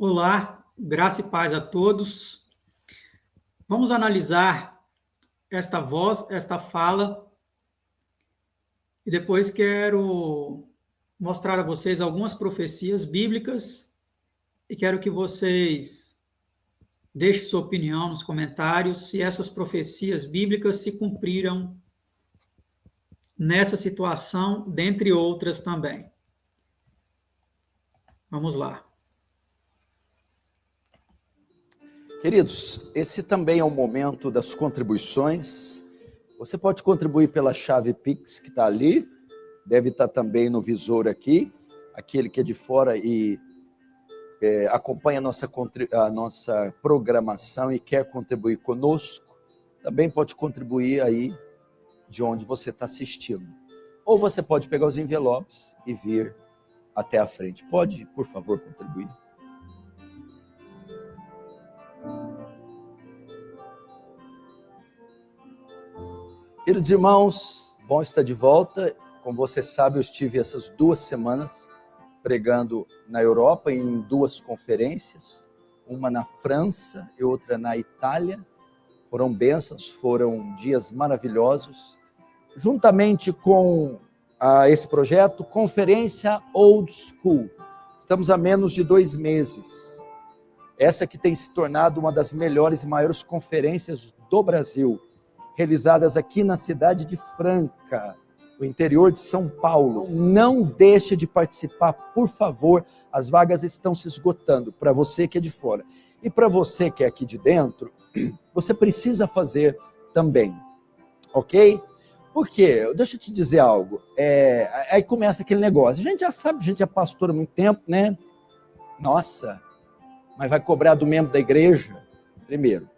Olá, graça e paz a todos. Vamos analisar esta voz, esta fala, e depois quero mostrar a vocês algumas profecias bíblicas e quero que vocês deixem sua opinião nos comentários se essas profecias bíblicas se cumpriram nessa situação, dentre outras também. Vamos lá. Queridos, esse também é o momento das contribuições. Você pode contribuir pela chave Pix que está ali, deve estar também no visor aqui. Aquele que é de fora e acompanha a nossa programação e quer contribuir conosco, também pode contribuir aí de onde você está assistindo. Ou você pode pegar os envelopes e vir até a frente. Pode, por favor, contribuir? Queridos irmãos, bom estar de volta. Como você sabe, eu estive essas 2 semanas pregando na Europa em 2 conferências, uma na França e outra na Itália. Foram bênçãos, foram dias maravilhosos. Juntamente com esse projeto, Conferência Old School. Estamos há menos de 2 meses. Essa que tem se tornado uma das melhores e maiores conferências do Brasil, realizadas aqui na cidade de Franca, no interior de São Paulo. Não deixe de participar, por favor, as vagas estão se esgotando, para você que é de fora. E para você que é aqui de dentro, você precisa fazer também, ok? Por quê? Deixa eu te dizer algo, aí começa aquele negócio, a gente já sabe, a gente é pastor há muito tempo, né? Nossa, mas vai cobrar do membro da igreja? Primeiro.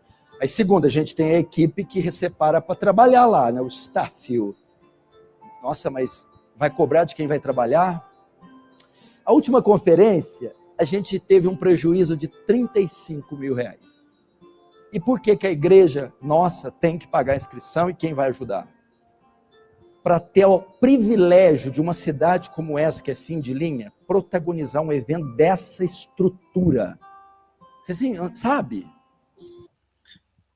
Aí, segundo, a gente tem a equipe que separa para trabalhar lá, né? O staff. Nossa, mas vai cobrar de quem vai trabalhar? A última conferência, a gente teve um prejuízo de R$35 mil. E por que a igreja nossa tem que pagar a inscrição e quem vai ajudar? Para ter o privilégio de uma cidade como essa, que é fim de linha, protagonizar um evento dessa estrutura. Assim, sabe?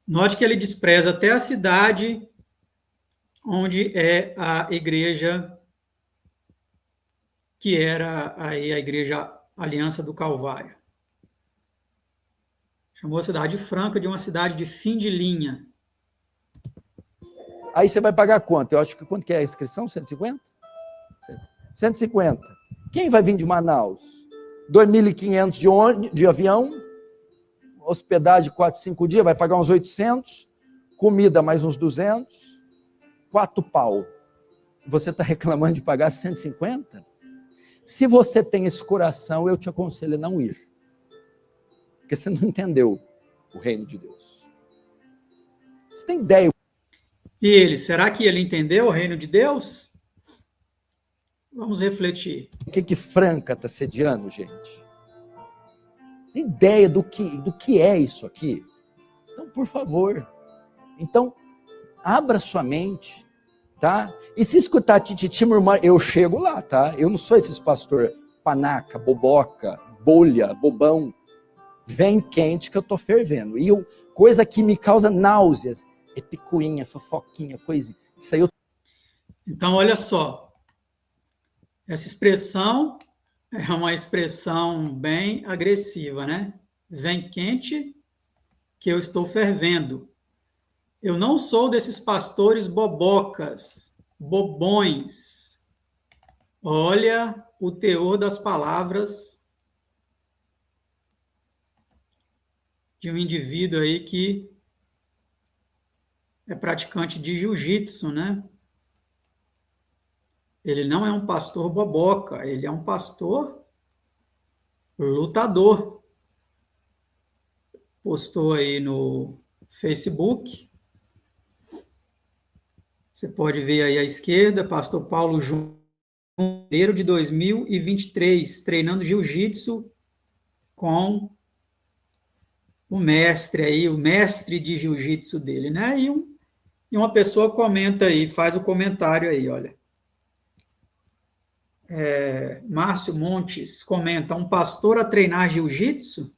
Note que ele despreza até a cidade onde é a igreja, que era aí a igreja Aliança do Calvário. Chamou a cidade Franca de uma cidade de fim de linha. Aí você vai pagar quanto? Eu acho que quanto que é a inscrição? 150? 150. Quem vai vir de Manaus? 2.500 de avião, hospedagem 4, 5 dias, vai pagar uns 800, comida mais uns 200, 4 pau. Você está reclamando de pagar 150? Se você tem esse coração, eu te aconselho a não ir. Porque você não entendeu o reino de Deus. Você tem ideia? E ele, será que ele entendeu o reino de Deus? Vamos refletir. O que Franca está sediando, gente? Tem ideia do que é isso aqui? Então, por favor. Então, abra sua mente, tá? E se escutar tititi murmurar, eu chego lá, tá? Eu não sou esses pastor panaca, boboca, bolha, bobão. Vem quente que eu tô fervendo. E coisa que me causa náuseas é picuinha, fofoquinha, coisinha. Isso aí eu... Então, olha só. Essa expressão é uma expressão bem agressiva, né? Vem quente que eu estou fervendo. Eu não sou desses pastores bobocas, bobões. Olha o teor das palavras de um indivíduo aí que é praticante de jiu-jitsu, né? Ele não é um pastor boboca, ele é um pastor lutador. Postou aí no Facebook. Você pode ver aí à esquerda, pastor Paulo Júnior, janeiro de 2023, treinando jiu-jitsu com o mestre aí, o mestre de jiu-jitsu dele, né? E uma pessoa comenta aí, faz o comentário aí, olha. Márcio Montes comenta, um pastor a treinar jiu-jitsu?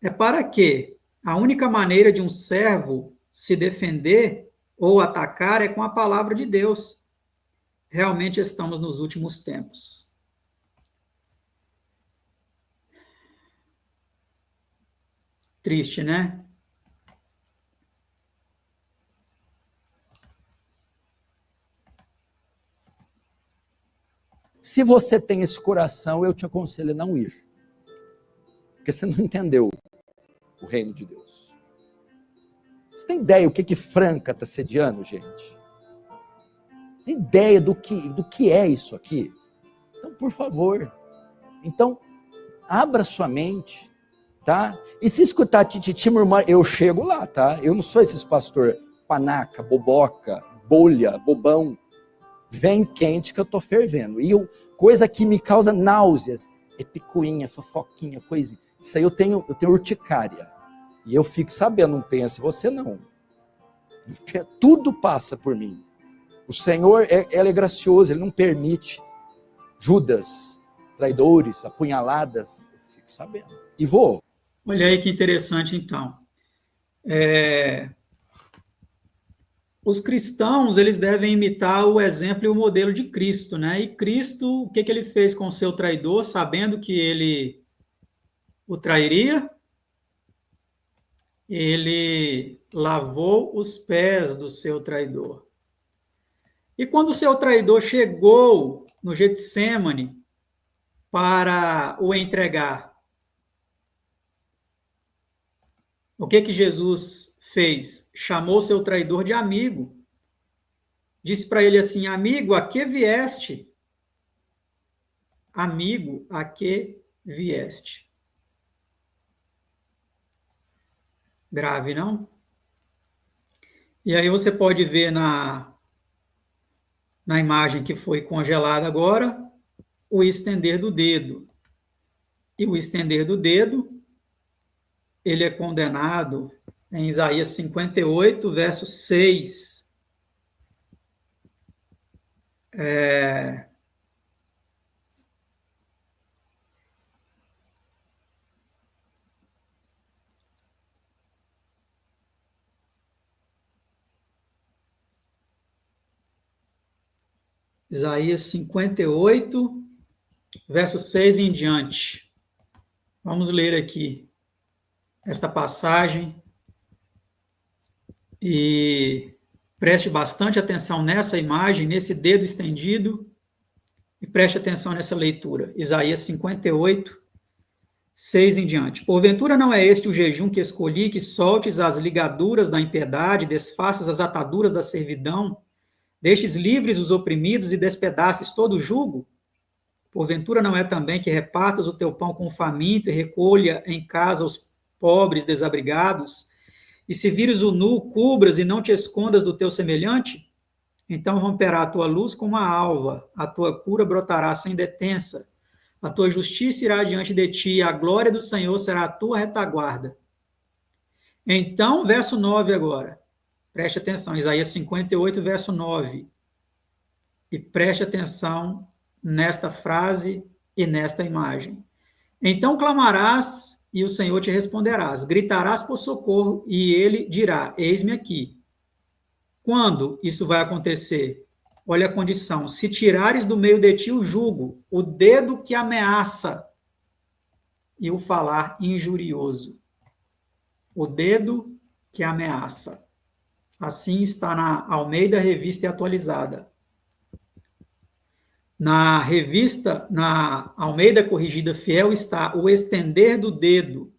é para que a única maneira de um servo se defender ou atacar é com a palavra de Deus. Realmente estamos nos últimos tempos. Triste, né? Se você tem esse coração, eu te aconselho a não ir. Porque você não entendeu o reino de Deus. Você tem ideia o que Franca está sediando, gente? Tem ideia do que é isso aqui? Então, por favor. Então, abra sua mente, tá? E se escutar tititi murmurar, eu chego lá, tá? Eu não sou esses pastor panaca, boboca, bolha, bobão. Vem quente que eu tô fervendo. E coisa que me causa náuseas é picuinha, fofoquinha, coisinha. Isso aí eu tenho urticária. E eu fico sabendo, não pense você não. Tudo passa por mim. O Senhor, ele é gracioso, ele não permite Judas, traidores, apunhaladas. Eu fico sabendo. E vou. Olha aí que interessante, então. Os cristãos, eles devem imitar o exemplo e o modelo de Cristo, né? E Cristo, o que ele fez com o seu traidor, sabendo que ele o trairia? Ele lavou os pés do seu traidor. E quando o seu traidor chegou no Getsêmani para o entregar, o que Jesus fez? Chamou seu traidor de amigo. Disse para ele assim: amigo, a que vieste? Amigo, a que vieste? Grave, não? E aí você pode ver na imagem que foi congelada agora, o estender do dedo. E o estender do dedo, ele é condenado em Isaías 58, verso 6. Isaías 58, verso 6 em diante. Vamos ler aqui esta passagem e preste bastante atenção nessa imagem, nesse dedo estendido, e preste atenção nessa leitura. Isaías 58, 6 em diante. Porventura não é este o jejum que escolhi, que soltes as ligaduras da impiedade, desfaças as ataduras da servidão, deixes livres os oprimidos e despedaces todo o jugo? Porventura não é também que repartas o teu pão com o faminto e recolha em casa os pobres desabrigados? E se vires o nu, cubras e não te escondas do teu semelhante? Então romperá a tua luz como a alva, a tua cura brotará sem detença, a tua justiça irá diante de ti, e a glória do Senhor será a tua retaguarda. Então, verso 9 agora. Preste atenção, Isaías 58, verso 9. E preste atenção nesta frase e nesta imagem. Então clamarás e o Senhor te responderás. Gritarás por socorro e ele dirá: eis-me aqui. Quando isso vai acontecer? Olha a condição. Se tirares do meio de ti o jugo, o dedo que ameaça e o falar injurioso. O dedo que ameaça. Assim está na Almeida Revista e Atualizada. Na revista, na Almeida Corrigida Fiel, está o estender do dedo.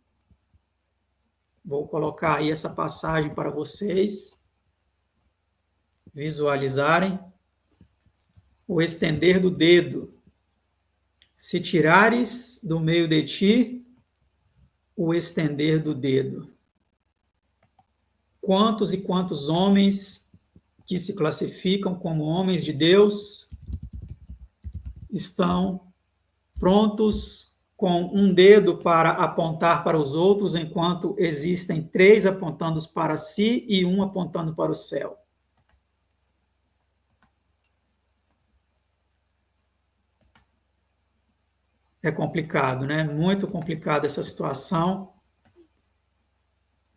Vou colocar aí essa passagem para vocês visualizarem. O estender do dedo. Se tirares do meio de ti o estender do dedo. Quantos e quantos homens que se classificam como homens de Deus estão prontos com um dedo para apontar para os outros, enquanto existem 3 apontando para si e 1 apontando para o céu. É complicado, né? Muito complicada essa situação.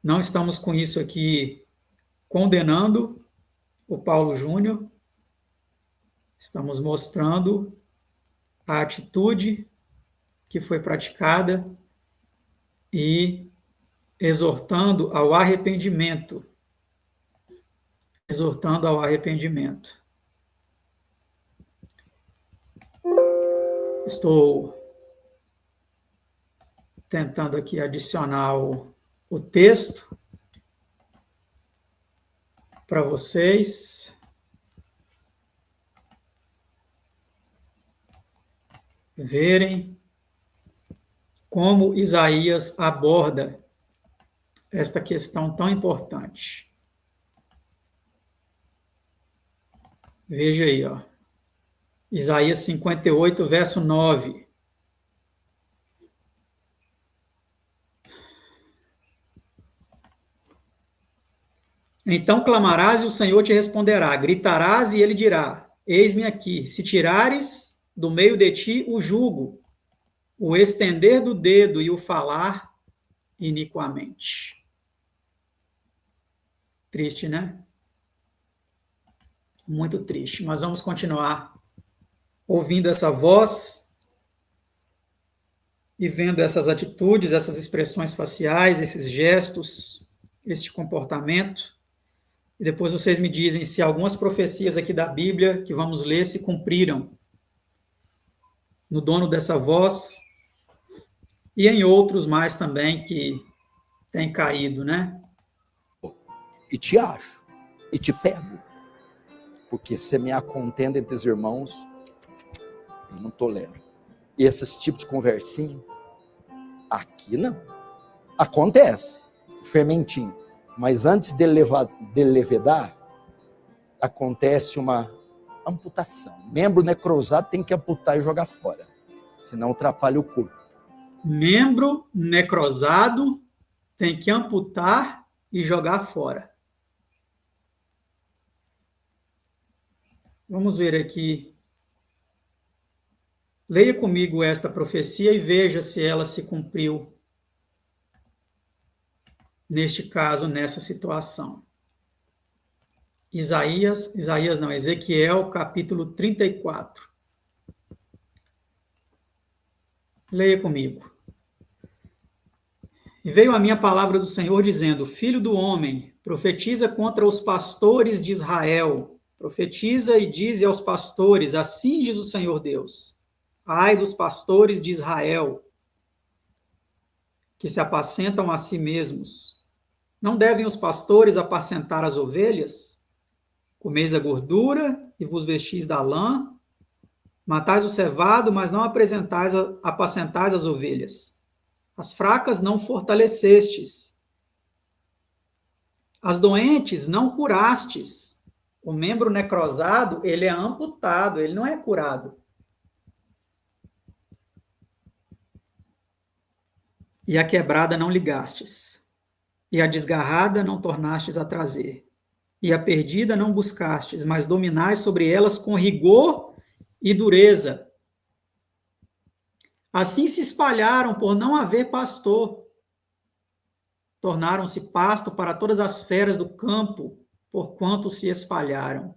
Não estamos com isso aqui condenando o Paulo Júnior, estamos mostrando a atitude que foi praticada e exortando ao arrependimento. Exortando ao arrependimento. Estou tentando aqui adicionar o texto para vocês. Verem como Isaías aborda esta questão tão importante. Veja aí, ó. Isaías 58, verso 9. Então clamarás e o Senhor te responderá, gritarás e ele dirá, eis-me aqui, se tirares do meio de ti o jugo, o estender do dedo e o falar iniquamente. Triste, né? Muito triste, mas vamos continuar ouvindo essa voz e vendo essas atitudes, essas expressões faciais, esses gestos, este comportamento. E depois vocês me dizem se algumas profecias aqui da Bíblia que vamos ler se cumpriram no dono dessa voz e em outros mais também que têm caído, né? E te acho, e te pego. Porque semear contenda entre os irmãos, eu não tolero. E esse tipo de conversinha, aqui não. Acontece, fermentinho. Mas antes de levedar, acontece uma amputação. Membro necrosado tem que amputar e jogar fora, senão atrapalha o corpo. Membro necrosado tem que amputar e jogar fora. Vamos ver aqui. Leia comigo esta profecia e veja se ela se cumpriu neste caso, nessa situação. Ezequiel, capítulo 34. Leia comigo. E veio a minha palavra do Senhor dizendo, filho do homem, profetiza contra os pastores de Israel. Profetiza e dize aos pastores, assim diz o Senhor Deus. Ai dos pastores de Israel, que se apacentam a si mesmos. Não devem os pastores apacentar as ovelhas? Comeis a gordura e vos vestis da lã, matais o cevado, mas não apacentais as ovelhas. As fracas não fortalecestes, as doentes não curastes. O membro necrosado, ele é amputado, ele não é curado. E a quebrada não ligastes, e a desgarrada não tornastes a trazer, e a perdida não buscastes, mas dominais sobre elas com rigor e dureza. Assim se espalharam por não haver pastor. Tornaram-se pasto para todas as feras do campo, porquanto se espalharam.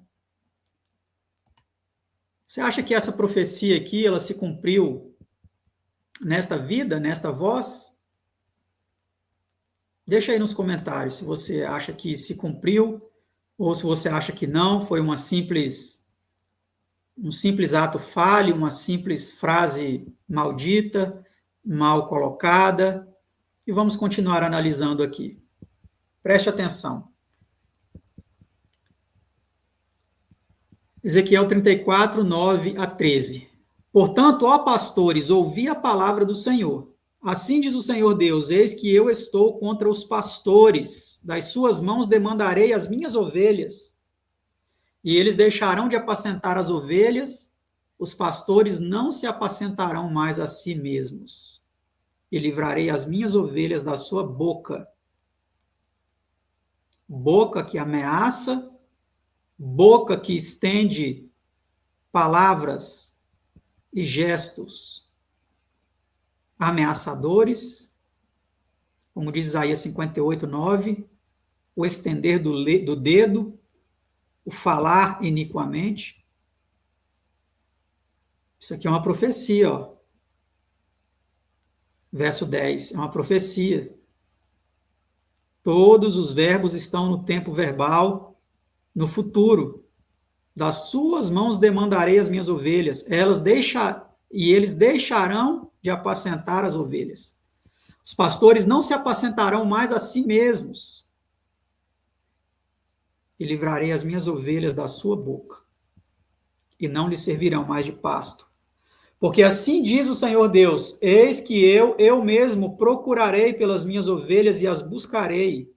Você acha que essa profecia aqui, ela se cumpriu nesta vida, nesta voz? Deixa aí nos comentários se você acha que se cumpriu ou se você acha que não, foi um simples ato falho, uma simples frase maldita, mal colocada. E vamos continuar analisando aqui. Preste atenção. Ezequiel 34, 9 a 13. Portanto, ó pastores, ouvi a palavra do Senhor. Assim diz o Senhor Deus, eis que eu estou contra os pastores, das suas mãos demandarei as minhas ovelhas, e eles deixarão de apacentar as ovelhas, os pastores não se apacentarão mais a si mesmos, e livrarei as minhas ovelhas da sua boca. Boca que ameaça, boca que estende palavras e gestos ameaçadores, como diz Isaías 58, 9, o estender do dedo, o falar iniquamente. Isso aqui é uma profecia, ó. Verso 10, é uma profecia. Todos os verbos estão no tempo verbal, no futuro. Das suas mãos demandarei as minhas ovelhas, e eles deixarão de apacentar as ovelhas. Os pastores não se apacentarão mais a si mesmos, e livrarei as minhas ovelhas da sua boca, e não lhes servirão mais de pasto. Porque assim diz o Senhor Deus: eis que eu mesmo procurarei pelas minhas ovelhas e as buscarei,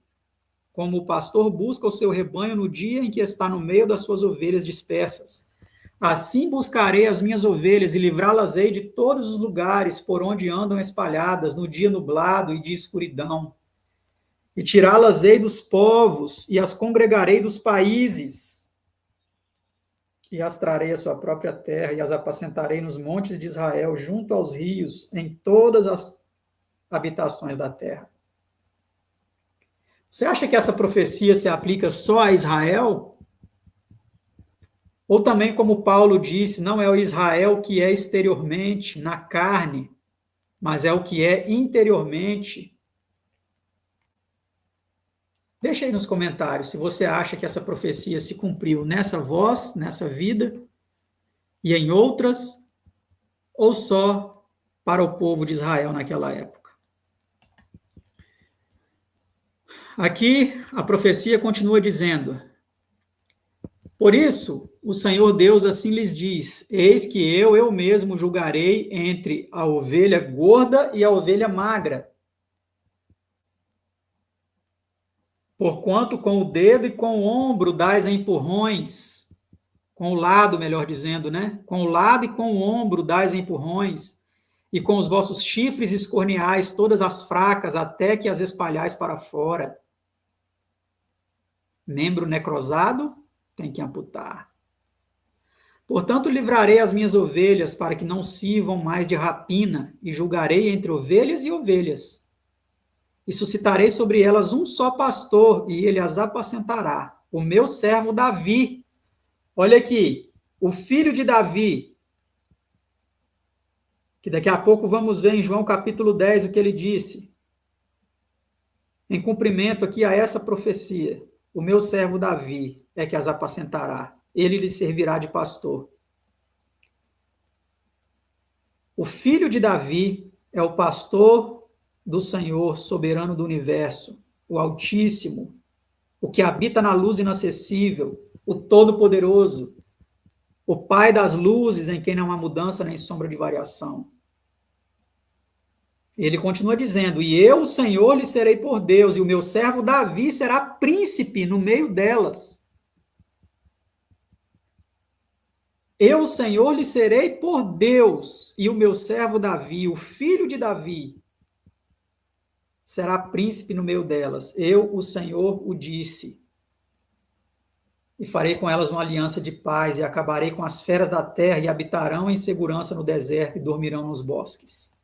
como o pastor busca o seu rebanho no dia em que está no meio das suas ovelhas dispersas. Assim buscarei as minhas ovelhas e livrá-las-ei de todos os lugares por onde andam espalhadas no dia nublado e de escuridão. E tirá-las-ei dos povos e as congregarei dos países. E as trarei à sua própria terra e as apacentarei nos montes de Israel, junto aos rios, em todas as habitações da terra. Você acha que essa profecia se aplica só a Israel? Ou também, como Paulo disse, não é o Israel que é exteriormente, na carne, mas é o que é interiormente? Deixa aí nos comentários se você acha que essa profecia se cumpriu nessa voz, nessa vida, e em outras, ou só para o povo de Israel naquela época. Aqui a profecia continua dizendo: por isso, o Senhor Deus assim lhes diz: eis que eu mesmo julgarei entre a ovelha gorda e a ovelha magra. Porquanto com o dedo e com o ombro dais empurrões, com o lado, melhor dizendo, né? Com o lado e com o ombro dais empurrões, e com os vossos chifres escorneais todas as fracas, até que as espalhais para fora. Membro necrosado tem que amputar. Portanto, livrarei as minhas ovelhas para que não sirvam mais de rapina, e julgarei entre ovelhas e ovelhas. E suscitarei sobre elas um só pastor, e ele as apacentará, o meu servo Davi. Olha aqui, o filho de Davi, que daqui a pouco vamos ver em João capítulo 10 o que ele disse. Em cumprimento aqui a essa profecia, o meu servo Davi é que as apacentará. Ele lhes servirá de pastor. O filho de Davi é o pastor do Senhor, soberano do universo, o Altíssimo, o que habita na luz inacessível, o Todo-Poderoso, o Pai das luzes, em quem não há mudança nem sombra de variação. Ele continua dizendo: e eu, o Senhor, lhe serei por Deus, e o meu servo Davi será príncipe no meio delas. Eu, o Senhor, lhe serei por Deus, e o meu servo Davi, o filho de Davi, será príncipe no meio delas. Eu, o Senhor, o disse. E farei com elas uma aliança de paz, e acabarei com as feras da terra, e habitarão em segurança no deserto, e dormirão nos bosques.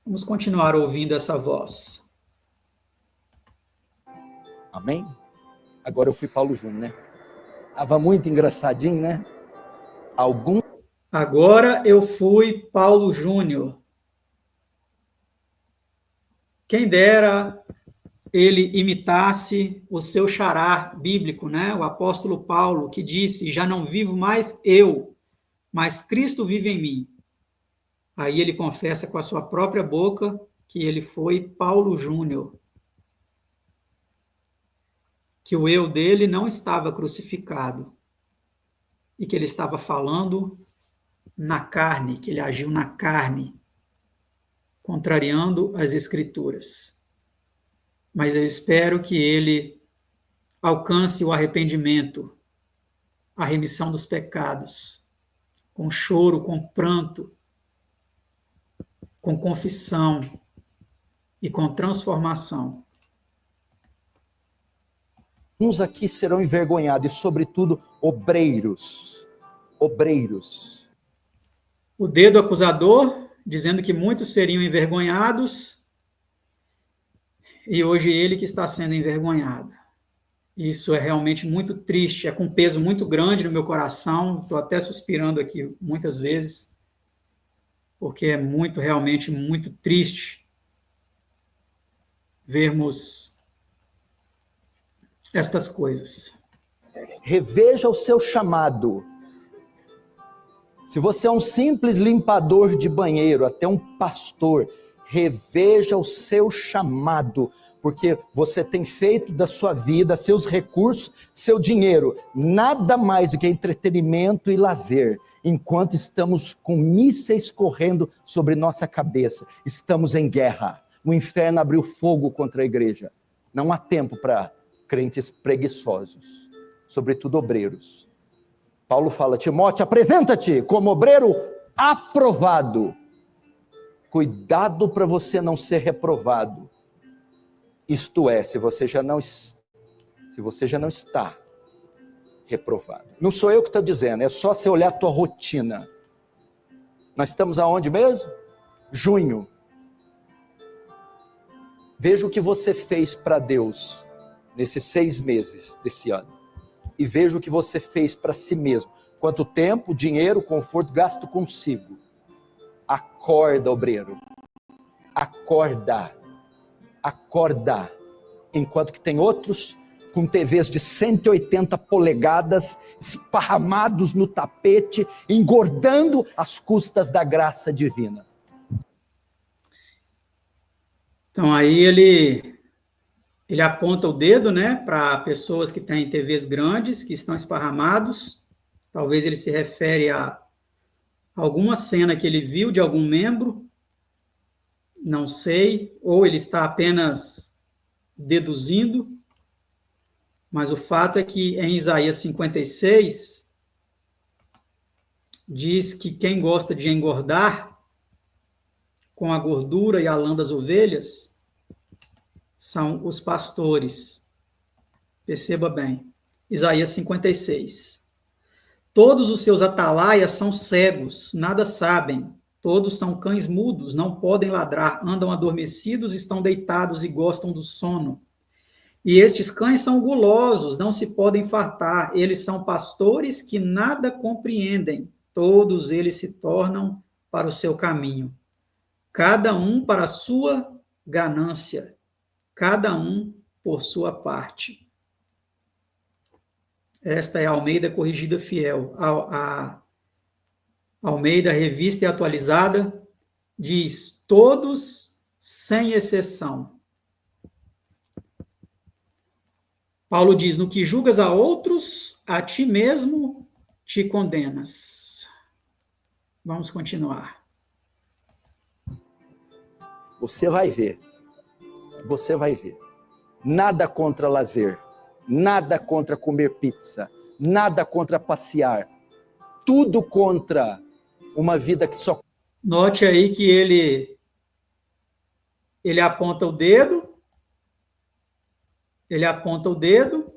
Vamos continuar ouvindo essa voz. Amém? Agora eu fui Paulo Júnior, né? Tava muito engraçadinho, né? Agora eu fui Paulo Júnior. Quem dera ele imitasse o seu xará bíblico, né? O apóstolo Paulo, que disse: já não vivo mais eu, mas Cristo vive em mim. Aí ele confessa com a sua própria boca que ele foi Paulo Júnior, que o eu dele não estava crucificado e que ele estava falando na carne, que ele agiu na carne, contrariando as Escrituras. Mas eu espero que ele alcance o arrependimento, a remissão dos pecados, com choro, com pranto, com confissão e com transformação. Uns aqui serão envergonhados, e sobretudo obreiros. Obreiros. o dedo acusador, dizendo que muitos seriam envergonhados, e hoje ele que está sendo envergonhado. Isso é realmente muito triste, é com peso muito grande no meu coração, estou até suspirando aqui muitas vezes, porque é muito, realmente muito triste vermos estas coisas. Reveja o seu chamado. Se você é um simples limpador de banheiro, até um pastor, reveja o seu chamado, porque você tem feito da sua vida, seus recursos, seu dinheiro, nada mais do que entretenimento e lazer, enquanto estamos com mísseis correndo sobre nossa cabeça. Estamos em guerra. O inferno abriu fogo contra a igreja. Não há tempo para crentes preguiçosos, sobretudo obreiros. Paulo fala: Timóteo, apresenta-te como obreiro aprovado. Cuidado para você não ser reprovado. Isto é, se você já não está reprovado. Não sou eu que estou dizendo, é só você olhar a tua rotina. Nós estamos aonde mesmo? Junho. Veja o que você fez para Deus nesses 6 meses desse ano. E veja o que você fez para si mesmo. Quanto tempo, dinheiro, conforto gasto consigo. Acorda, obreiro. Acorda. Acorda. Enquanto que tem outros com TVs de 180 polegadas, esparramados no tapete, engordando às custas da graça divina. Então aí ele aponta o dedo, né, para pessoas que têm TVs grandes, que estão esparramados. Talvez ele se refere a alguma cena que ele viu de algum membro, não sei, ou ele está apenas deduzindo, mas o fato é que em Isaías 56, diz que quem gosta de engordar com a gordura e a lã das ovelhas são os pastores. Perceba bem, Isaías 56. Todos os seus atalaias são cegos, nada sabem. Todos são cães mudos, não podem ladrar, andam adormecidos, estão deitados e gostam do sono. E estes cães são gulosos, não se podem fartar. Eles são pastores que nada compreendem. Todos eles se tornam para o seu caminho. Cada um para a sua ganância. Cada um por sua parte. Esta é a Almeida Corrigida Fiel. A Almeida Revista e Atualizada diz: todos sem exceção. Paulo diz: no que julgas a outros, a ti mesmo te condenas. Vamos continuar. Você vai ver. Você vai ver. Nada contra lazer. Nada contra comer pizza. Nada contra passear. Tudo contra uma vida que só... Note aí que ele aponta o dedo. Ele aponta o dedo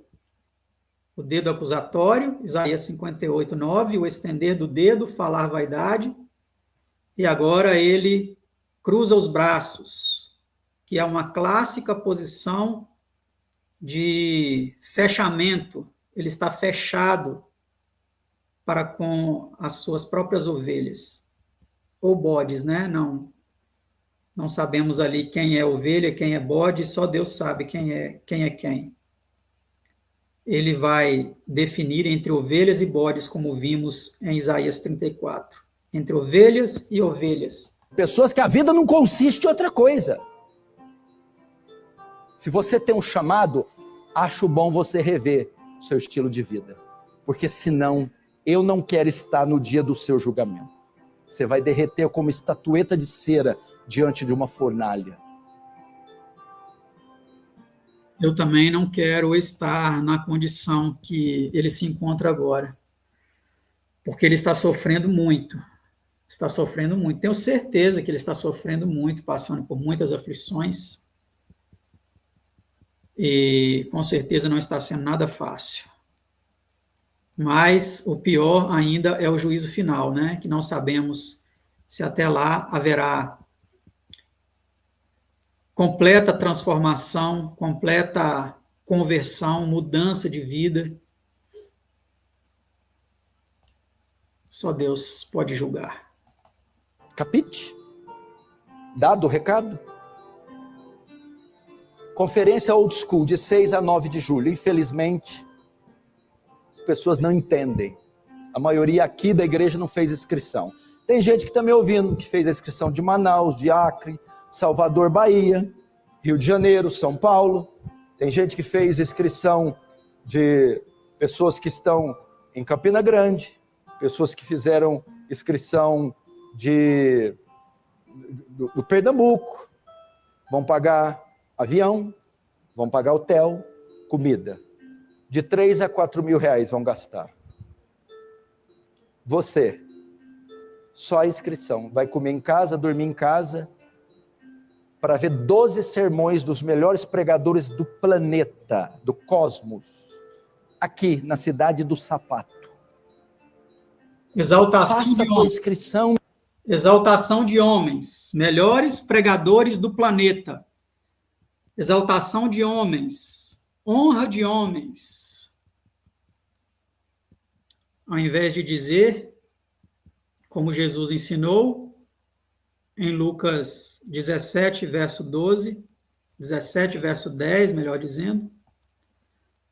acusatório, Isaías 58, 9, o estender do dedo, falar vaidade, e agora ele cruza os braços, que é uma clássica posição de fechamento, ele está fechado para com as suas próprias ovelhas, ou bodes, né? Não sabemos ali quem é ovelha, quem é bode, só Deus sabe quem é quem. Ele vai definir entre ovelhas e bodes, como vimos em Isaías 34. Entre ovelhas e ovelhas. Pessoas que a vida não consiste em outra coisa. Se você tem um chamado, acho bom você rever o seu estilo de vida. Porque senão, eu não quero estar no dia do seu julgamento. Você vai derreter como estatueta de cera diante de uma fornalha. Eu também não quero estar na condição que ele se encontra agora. Porque ele está sofrendo muito. Está sofrendo muito. Tenho certeza que ele está sofrendo muito, passando por muitas aflições. E com certeza não está sendo nada fácil. Mas o pior ainda é o juízo final, né? Que não sabemos se até lá haverá completa transformação, completa conversão, mudança de vida. Só Deus pode julgar. Capite? Dado o recado? Conferência Old School, de 6 a 9 de julho. Infelizmente, as pessoas não entendem. A maioria aqui da igreja não fez inscrição. Tem gente que está me ouvindo, que fez a inscrição de Manaus, de Acre, Salvador, Bahia, Rio de Janeiro, São Paulo. Tem gente que fez inscrição de pessoas que estão em Campina Grande, pessoas que fizeram inscrição do Pernambuco. Vão pagar avião, vão pagar hotel, comida. De 3 a 4 mil reais vão gastar. Você, só a inscrição, vai comer em casa, dormir em casa, para ver 12 sermões dos melhores pregadores do planeta, do cosmos, aqui na cidade do Sapato. Exaltação Faça de a tua homens. inscrição. Exaltação de homens, melhores pregadores do planeta. Exaltação de homens, honra de homens. Ao invés de dizer, como Jesus ensinou, em Lucas 17, verso 12, 17, verso 10, melhor dizendo,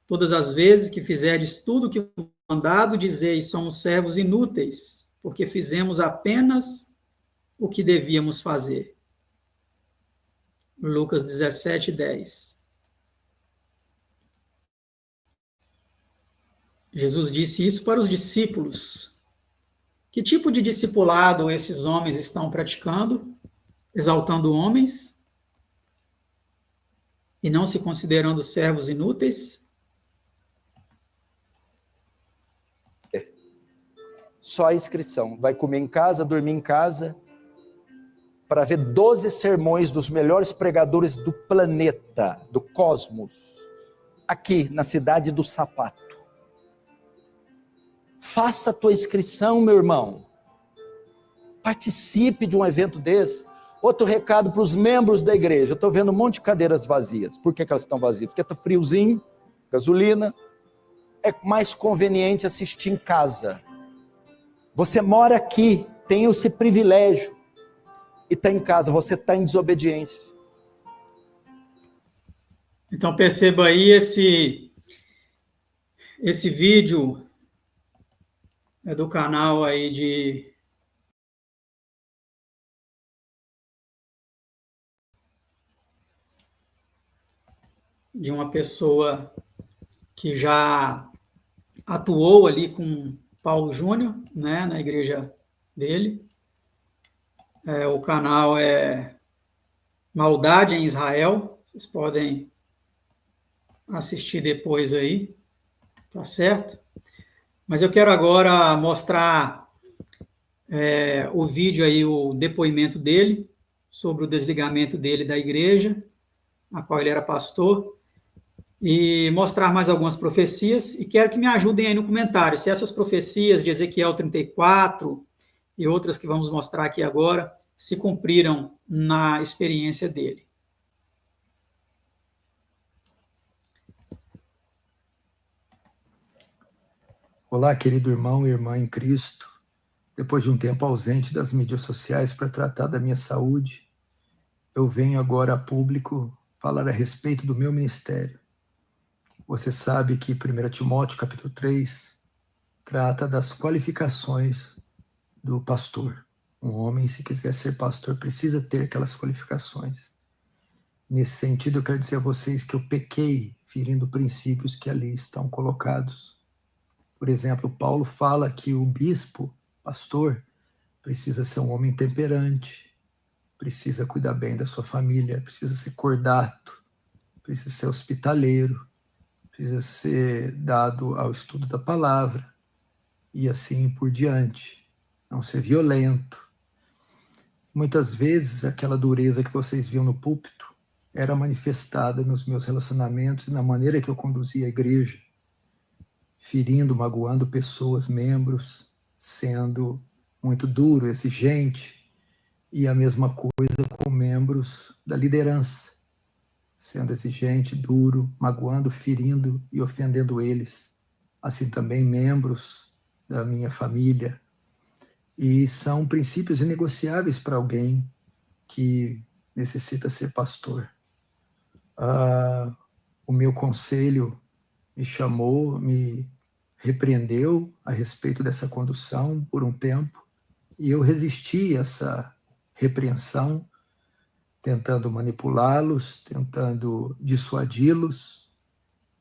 todas as vezes que fizerdes tudo o que mandado, dizeis, somos servos inúteis, porque fizemos apenas o que devíamos fazer. Lucas 17, 10. Jesus disse isso para os discípulos. Que tipo de discipulado esses homens estão praticando? Exaltando homens e não se considerando servos inúteis? Só a inscrição. Vai comer em casa, dormir em casa, para ver 12 sermões dos melhores pregadores do planeta, do cosmos, aqui na cidade do Sapato. Faça a tua inscrição, meu irmão. Participe de um evento desse. Outro recado para os membros da igreja. Eu estou vendo um monte de cadeiras vazias. Por que elas estão vazias? Porque está friozinho, gasolina. É mais conveniente assistir em casa. Você mora aqui, tem esse privilégio. E está em casa, você está em desobediência. Então perceba aí esse vídeo é do canal aí de uma pessoa que já atuou ali com Paulo Júnior, né, na igreja dele. O canal é Maldade em Israel. Vocês podem assistir depois aí, tá certo? Mas eu quero agora mostrar o vídeo aí, o depoimento dele, sobre o desligamento dele da igreja, a qual ele era pastor, e mostrar mais algumas profecias, e quero que me ajudem aí no comentário, se essas profecias de Ezequiel 34 e outras que vamos mostrar aqui agora, se cumpriram na experiência dele. Olá, querido irmão e irmã em Cristo. Depois de um tempo ausente das mídias sociais para tratar da minha saúde, eu venho agora a público falar a respeito do meu ministério. Você sabe que 1 Timóteo, capítulo 3, trata das qualificações do pastor. Um homem, se quiser ser pastor, precisa ter aquelas qualificações. Nesse sentido, eu quero dizer a vocês que eu pequei ferindo princípios que ali estão colocados. Por exemplo, Paulo fala que o bispo, pastor, precisa ser um homem temperante, precisa cuidar bem da sua família, precisa ser cordato, precisa ser hospitaleiro, precisa ser dado ao estudo da palavra e assim por diante, não ser violento. Muitas vezes aquela dureza que vocês viam no púlpito era manifestada nos meus relacionamentos e na maneira que eu conduzia a igreja, ferindo, magoando pessoas, membros, sendo muito duro, exigente, E a mesma coisa com membros da liderança, sendo exigente, duro, magoando, ferindo e ofendendo eles. Assim também membros da minha família. E são princípios inegociáveis para alguém que necessita ser pastor. O meu conselho me chamou, me repreendeu a respeito dessa condução por um tempo, e eu resisti a essa repreensão, tentando manipulá-los, tentando dissuadi-los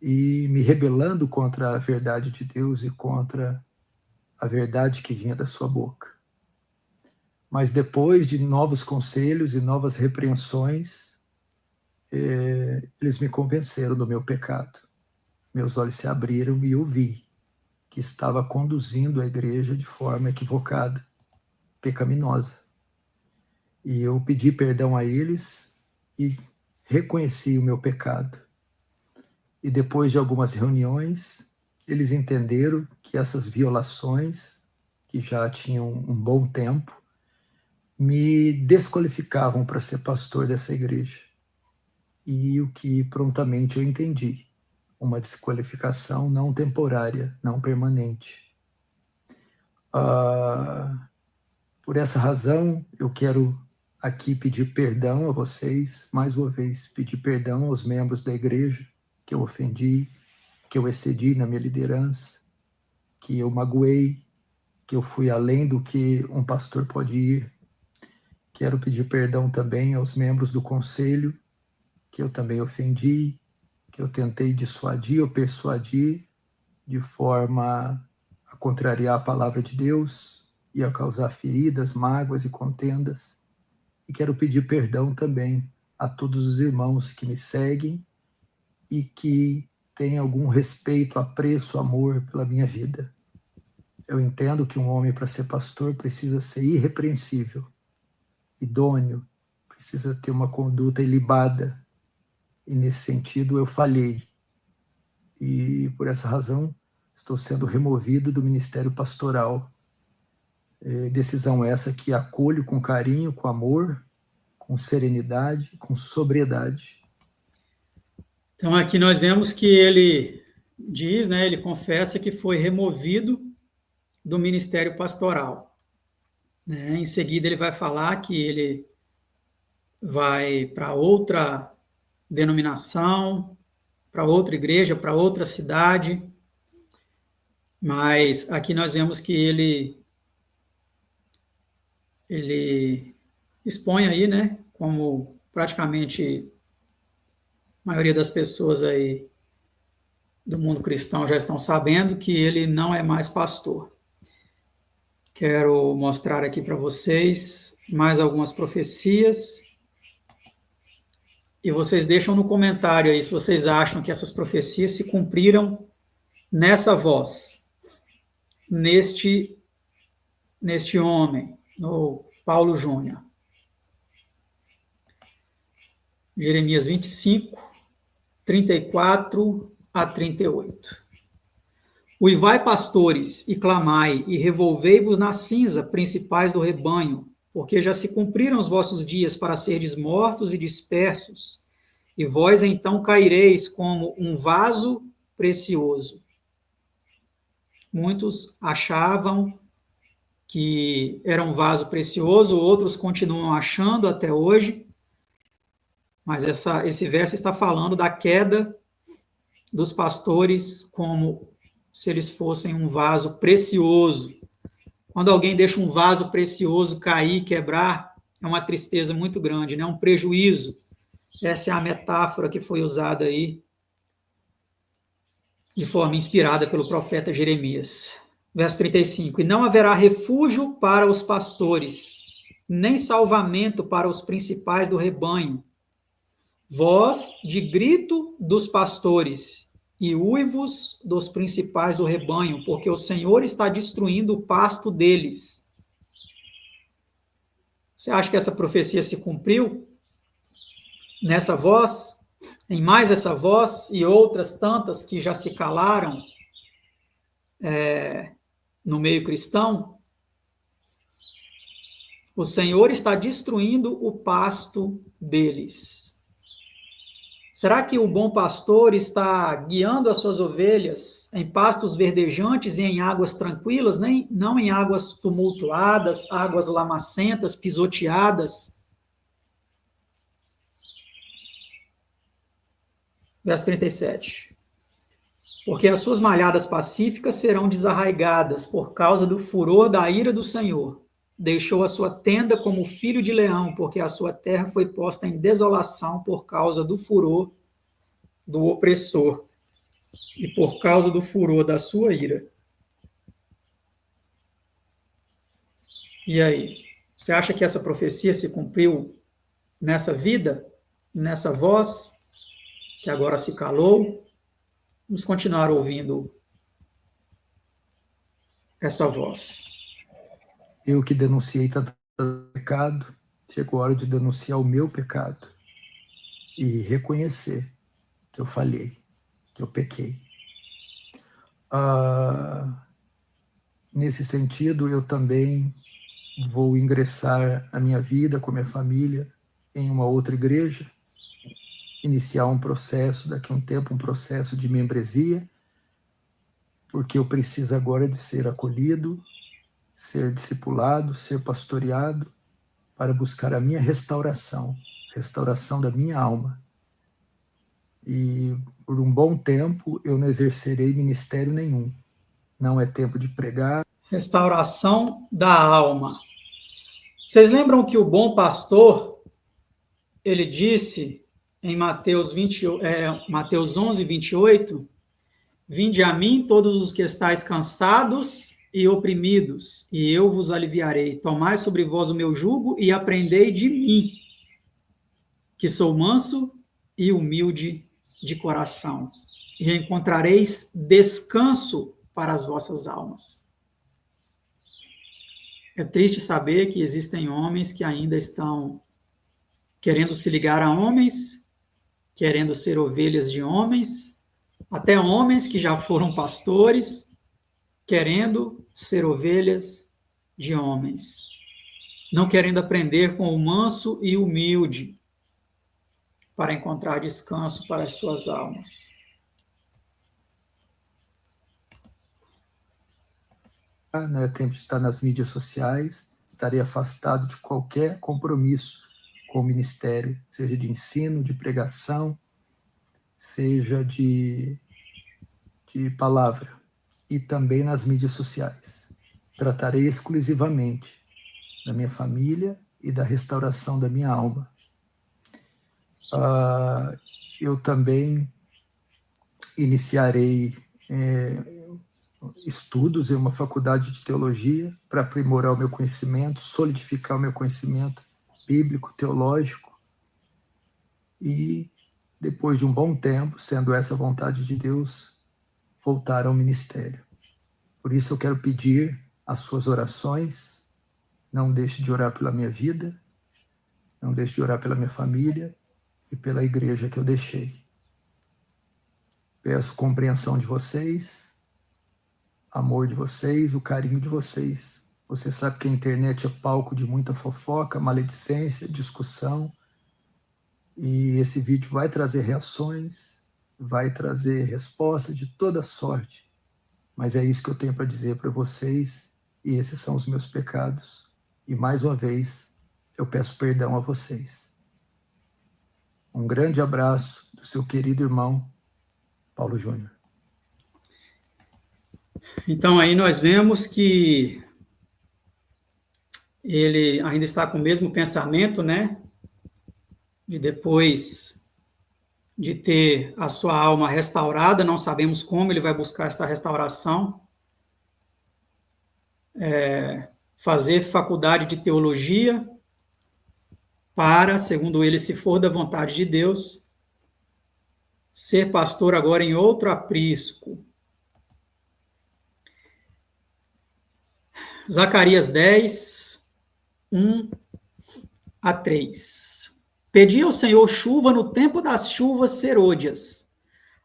e me rebelando contra a verdade de Deus e contra a verdade que vinha da sua boca. Mas depois de novos conselhos e novas repreensões, eles me convenceram do meu pecado. Meus olhos se abriram e eu vi que estava conduzindo a igreja de forma equivocada, pecaminosa. E eu pedi perdão a eles e reconheci o meu pecado. E depois de algumas reuniões, eles entenderam que essas violações, que já tinham um bom tempo, me desqualificavam para ser pastor dessa igreja. E o que prontamente eu entendi, uma desqualificação não temporária, não permanente. Por essa razão, eu quero aqui pedir perdão a vocês, mais uma vez, pedir perdão aos membros da igreja que eu ofendi, que eu excedi na minha liderança, que eu magoei, que eu fui além do que um pastor pode ir. Quero pedir perdão também aos membros do conselho, que eu também ofendi, que eu tentei dissuadir ou persuadir de forma a contrariar a palavra de Deus e a causar feridas, mágoas e contendas. E quero pedir perdão também a todos os irmãos que me seguem e que têm algum respeito, apreço, amor pela minha vida. Eu entendo que um homem, para ser pastor, precisa ser irrepreensível, idôneo, precisa ter uma conduta ilibada. E nesse sentido eu falhei. E por essa razão estou sendo removido do ministério pastoral. Decisão essa que acolho com carinho, com amor, com serenidade, com sobriedade. Então aqui nós vemos que ele diz, né, ele confessa que foi removido do ministério pastoral. Em seguida ele vai falar que ele vai para outra denominação, para outra igreja, para outra cidade, mas aqui nós vemos que ele expõe aí, né, como praticamente a maioria das pessoas aí do mundo cristão já estão sabendo, que ele não é mais pastor. Quero mostrar aqui para vocês mais algumas profecias. E vocês deixam no comentário aí se vocês acham que essas profecias se cumpriram nessa voz, neste homem, no Paulo Júnior. Jeremias 25, 34 a 38. Uivai, pastores, e clamai, e revolvei-vos na cinza, principais do rebanho, porque já se cumpriram os vossos dias para serdes mortos e dispersos, e vós então caireis como um vaso precioso. Muitos achavam que era um vaso precioso, outros continuam achando até hoje, mas esse verso está falando da queda dos pastores como se eles fossem um vaso precioso. Quando alguém deixa um vaso precioso cair, quebrar, é uma tristeza muito grande, né? Um prejuízo. Essa é a metáfora que foi usada aí de forma inspirada pelo profeta Jeremias. Verso 35. E não haverá refúgio para os pastores, nem salvamento para os principais do rebanho. Voz de grito dos pastores e uivos dos principais do rebanho, porque o Senhor está destruindo o pasto deles. Você acha que essa profecia se cumpriu? Nessa voz, em mais essa voz e outras tantas que já se calaram no meio cristão? O Senhor está destruindo o pasto deles. Será que o bom pastor está guiando as suas ovelhas em pastos verdejantes e em águas tranquilas, não em águas tumultuadas, águas lamacentas, pisoteadas? Verso 37. Porque as suas malhadas pacíficas serão desarraigadas por causa do furor da ira do Senhor. Deixou a sua tenda como filho de leão, porque a sua terra foi posta em desolação por causa do furor do opressor e por causa do furor da sua ira. E aí? Você acha que essa profecia se cumpriu nessa vida, nessa voz que agora se calou? Vamos continuar ouvindo esta voz. Eu que denunciei tanto pecado, chegou a hora de denunciar o meu pecado e reconhecer que eu falhei, que eu pequei. Nesse sentido, eu também vou ingressar a minha vida com a minha família em uma outra igreja, iniciar um processo, daqui a um tempo, um processo de membresia, porque eu preciso agora de ser acolhido, ser discipulado, ser pastoreado, para buscar a minha restauração da minha alma. E por um bom tempo eu não exercerei ministério nenhum. Não é tempo de pregar. Restauração da alma. Vocês lembram que o bom pastor, ele disse em Mateus 11, 28, vinde a mim todos os que estáis cansados e oprimidos, e eu vos aliviarei. Tomai sobre vós o meu jugo e aprendei de mim, que sou manso e humilde de coração, e encontrareis descanso para as vossas almas. É triste saber que existem homens que ainda estão querendo se ligar a homens, querendo ser ovelhas de homens, até homens que já foram pastores, querendo ser ovelhas de homens, não querendo aprender com o manso e humilde para encontrar descanso para as suas almas. Não é tempo de estar nas mídias sociais, estarei afastado de qualquer compromisso com o ministério, seja de ensino, de pregação, seja de palavra, e também nas mídias sociais. Tratarei exclusivamente da minha família e da restauração da minha alma. Eu também iniciarei estudos em uma faculdade de teologia para aprimorar o meu conhecimento, solidificar o meu conhecimento bíblico, teológico, e depois de um bom tempo, sendo essa a vontade de Deus, voltar ao ministério. Por isso eu quero pedir as suas orações. Não deixe de orar pela minha vida, não deixe de orar pela minha família e pela igreja que eu deixei. Peço compreensão de vocês, amor de vocês, o carinho de vocês. Você sabe que a internet é palco de muita fofoca, maledicência, discussão, e esse vídeo vai trazer reações, vai trazer respostas de toda sorte, mas é isso que eu tenho para dizer para vocês, e esses são os meus pecados, e mais uma vez eu peço perdão a vocês. Um grande abraço do seu querido irmão Paulo Júnior. Então aí nós vemos que ele ainda está com o mesmo pensamento, né? De depois de ter a sua alma restaurada, não sabemos como ele vai buscar esta restauração, fazer faculdade de teologia para, segundo ele, se for da vontade de Deus, ser pastor agora em outro aprisco. Zacarias 10, 1 a 3. Pedi ao Senhor chuva no tempo das chuvas serôdias,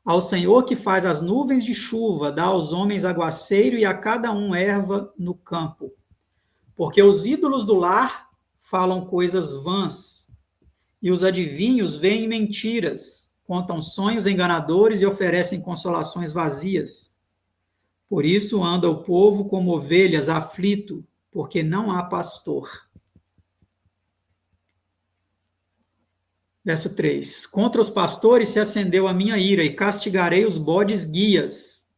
ao Senhor que faz as nuvens de chuva, dá aos homens aguaceiro e a cada um erva no campo. Porque os ídolos do lar falam coisas vãs, e os adivinhos veem mentiras, contam sonhos enganadores e oferecem consolações vazias. Por isso anda o povo como ovelhas, aflito, porque não há pastor. Verso 3. Contra os pastores se acendeu a minha ira, e castigarei os bodes guias.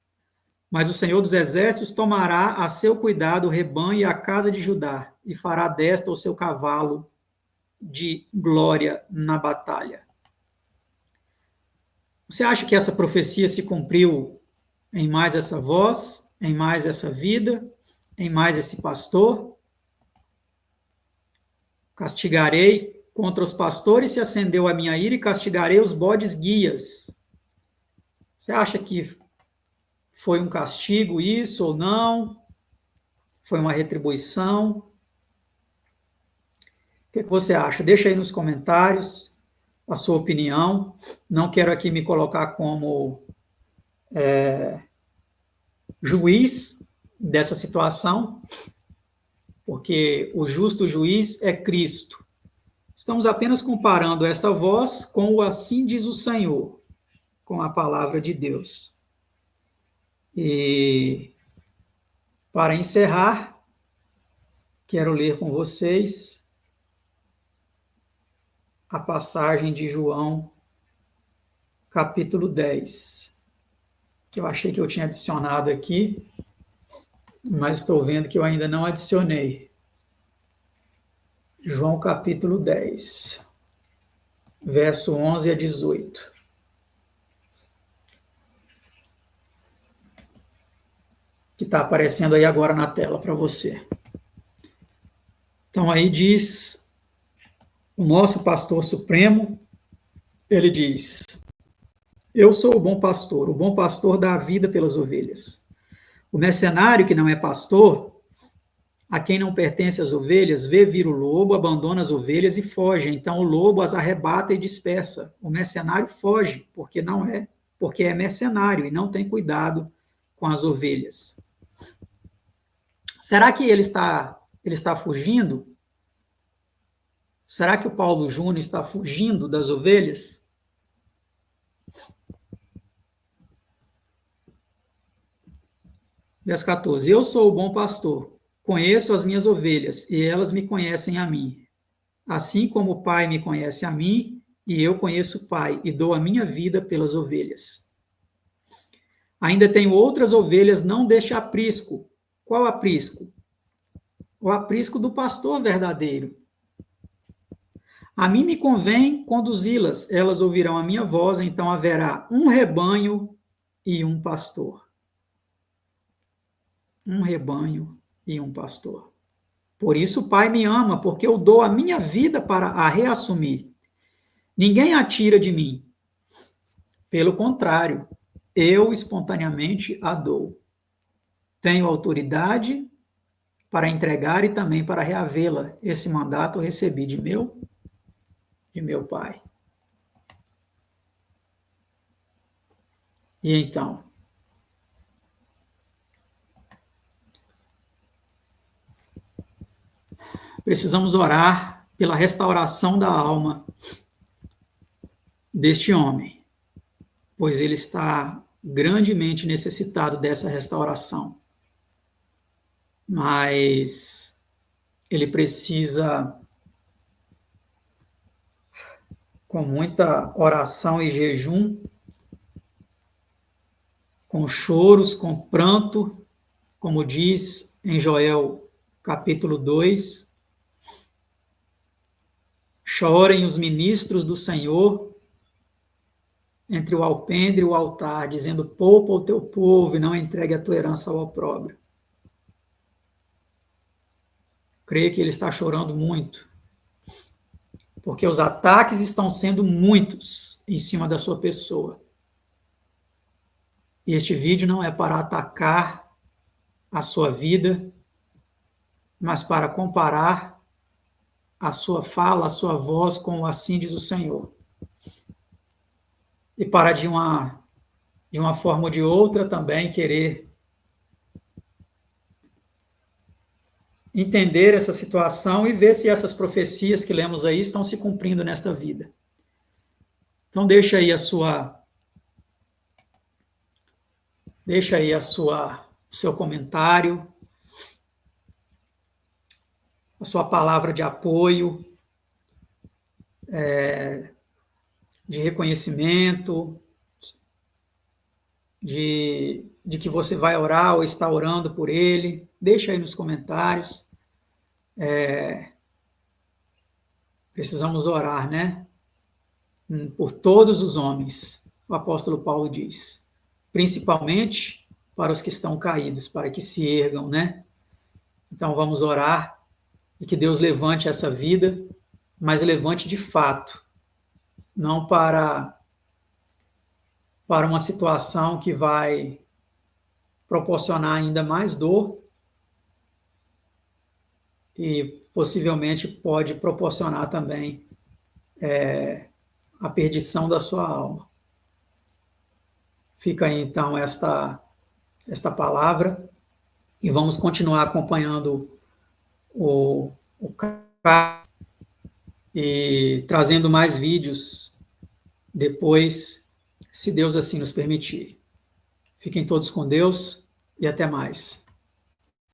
Mas o Senhor dos Exércitos tomará a seu cuidado o rebanho e a casa de Judá, e fará desta o seu cavalo de glória na batalha. Você acha que essa profecia se cumpriu em mais essa voz, em mais essa vida, em mais esse pastor? Castigarei contra os pastores, se acendeu a minha ira, e castigarei os bodes guias. Você acha que foi um castigo isso ou não? Foi uma retribuição? O que você acha? Deixa aí nos comentários a sua opinião. Não quero aqui me colocar como juiz dessa situação, porque o justo juiz é Cristo. Estamos apenas comparando essa voz com o assim diz o Senhor, com a palavra de Deus. E para encerrar, quero ler com vocês a passagem de João, capítulo 10, que eu achei que eu tinha adicionado aqui, mas estou vendo que eu ainda não adicionei. João, capítulo 10, verso 11 a 18. Que está aparecendo aí agora na tela para você. Então, aí diz o nosso pastor supremo, ele diz: eu sou o bom pastor dá a vida pelas ovelhas. O mercenário que não é pastor, a quem não pertence as ovelhas, vê vir o lobo, abandona as ovelhas e foge. Então o lobo as arrebata e dispersa. O mercenário foge, porque é mercenário e não tem cuidado com as ovelhas. Será que ele está fugindo? Será que o Paulo Júnior está fugindo das ovelhas? Verso 14. Eu sou o bom pastor, conheço as minhas ovelhas, e elas me conhecem a mim. Assim como o Pai me conhece a mim, e eu conheço o Pai, e dou a minha vida pelas ovelhas. Ainda tenho outras ovelhas, não deste aprisco. Qual aprisco? O aprisco do pastor verdadeiro. A mim me convém conduzi-las, elas ouvirão a minha voz, então haverá um rebanho e um pastor. Um rebanho e um pastor. Por isso o Pai me ama, porque eu dou a minha vida para a reassumir. Ninguém a tira de mim. Pelo contrário, eu espontaneamente a dou. Tenho autoridade para entregar e também para reavê-la. Esse mandato eu recebi de meu Pai. E então? Precisamos orar pela restauração da alma deste homem, pois ele está grandemente necessitado dessa restauração. Mas ele precisa, com muita oração e jejum, com choros, com pranto, como diz em Joel capítulo 2, chorem os ministros do Senhor entre o alpendre e o altar, dizendo: poupa o teu povo e não entregue a tua herança ao opróbrio. Creio que ele está chorando muito, porque os ataques estão sendo muitos em cima da sua pessoa. E este vídeo não é para atacar a sua vida, mas para comparar a sua fala, a sua voz com o assim diz o Senhor. E para de uma forma ou de outra também querer entender essa situação e ver se essas profecias que lemos aí estão se cumprindo nesta vida. Então, deixa aí o seu comentário, a sua palavra de apoio, de reconhecimento, de que você vai orar ou está orando por ele. Deixa aí nos comentários. Precisamos orar, né? Por todos os homens, o apóstolo Paulo diz. Principalmente para os que estão caídos, para que se ergam, né? Então vamos orar e que Deus levante essa vida, mas levante de fato, não para uma situação que vai proporcionar ainda mais dor e possivelmente pode proporcionar também a perdição da sua alma. Fica aí, então, esta palavra e vamos continuar acompanhando o caso e trazendo mais vídeos depois, se Deus assim nos permitir. Fiquem todos com Deus e até mais.